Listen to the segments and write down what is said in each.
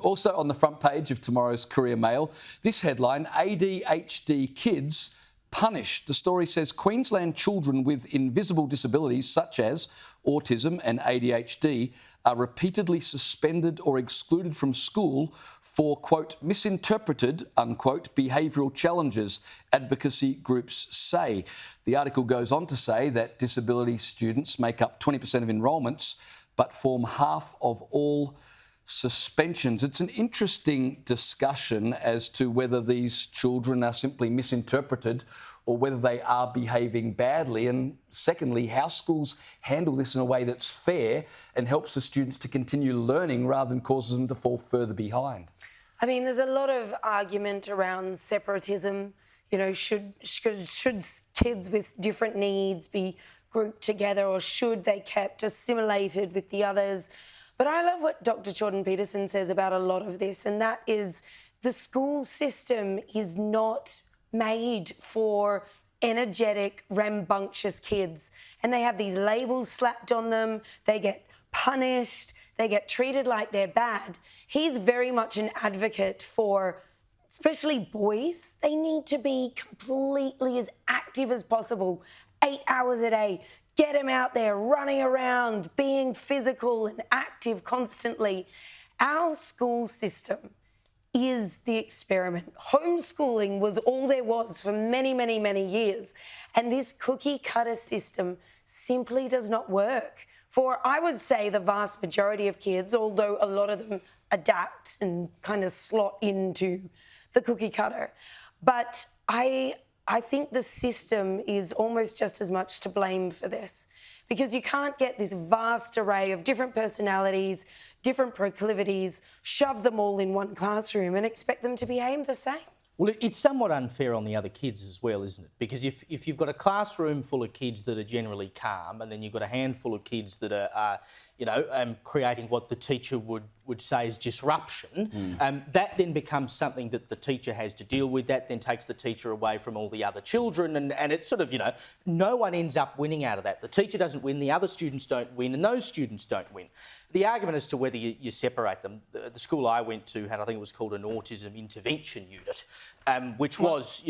Also on the front page of tomorrow's Courier Mail, this headline, ADHD kids punished. The story says Queensland children with invisible disabilities such as autism and ADHD are repeatedly suspended or excluded from school for, quote, misinterpreted, unquote, behavioural challenges, advocacy groups say. The article goes on to say that disability students make up 20% of enrolments but form half of all suspensions. It's an interesting discussion as to whether these children are simply misinterpreted or whether they are behaving badly. And secondly, how schools handle this in a way that's fair and helps the students to continue learning rather than causes them to fall further behind. I mean, there's a lot of argument around separatism. You know, should kids with different needs be grouped together, or should they kept assimilated with the others? But I love what Dr. Jordan Peterson says about a lot of this, and that is the school system is not made for energetic, rambunctious kids. And they have these labels slapped on them, they get punished, they get treated like they're bad. He's very much an advocate for, especially boys, they need to be completely as active as possible, 8 hours a day. Get them out there running around, being physical and active constantly. Our school system is the experiment. Homeschooling was all there was for many, many, many years. And this cookie cutter system simply does not work for, I would say, the vast majority of kids, although a lot of them adapt and kind of slot into the cookie cutter. But I think the system is almost just as much to blame for this, because you can't get this vast array of different personalities, different proclivities, shove them all in one classroom and expect them to behave the same. Well, it's somewhat unfair on the other kids as well, isn't it? Because if you've got a classroom full of kids that are generally calm, and then you've got a handful of kids that are creating what the teacher would say is disruption, that then becomes something that the teacher has to deal with. That then takes the teacher away from all the other children, and it's sort of, no one ends up winning out of that. The teacher doesn't win, the other students don't win, and those students don't win. The argument as to whether you separate them, the school I went to had, I think it was called an autism intervention unit, which was,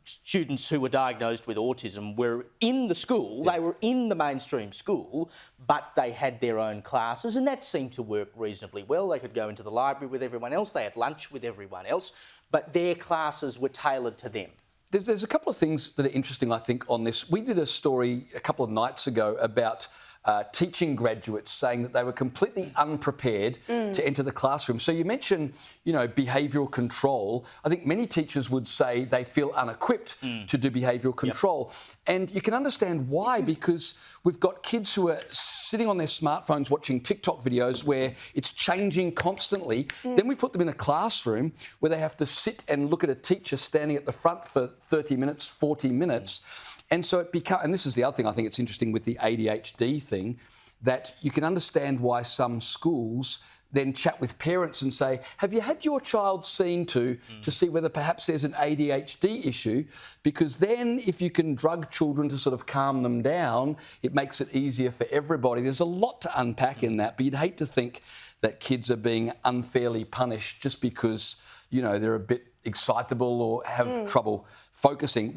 students who were diagnosed with autism were in the school, they were in the mainstream school, but they had their own classes, and that seemed to work reasonably well. They could go into the library with everyone else, they had lunch with everyone else, but their classes were tailored to them. There's a couple of things that are interesting, I think, on this. We did a story a couple of nights ago about teaching graduates saying that they were completely unprepared to enter the classroom. So you mentioned, behavioural control. I think many teachers would say they feel unequipped to do behavioural control. Yep. And you can understand why, because we've got kids who are sitting on their smartphones watching TikTok videos where it's changing constantly. Then we put them in a classroom where they have to sit and look at a teacher standing at the front for 30 minutes, 40 minutes. And so it becomes, and this is the other thing I think it's interesting with the ADHD thing, that you can understand why some schools then chat with parents and say, have you had your child seen to see whether perhaps there's an ADHD issue? Because then if you can drug children to sort of calm them down, it makes it easier for everybody. There's a lot to unpack in that, but you'd hate to think that kids are being unfairly punished just because, they're a bit excitable or have trouble focusing.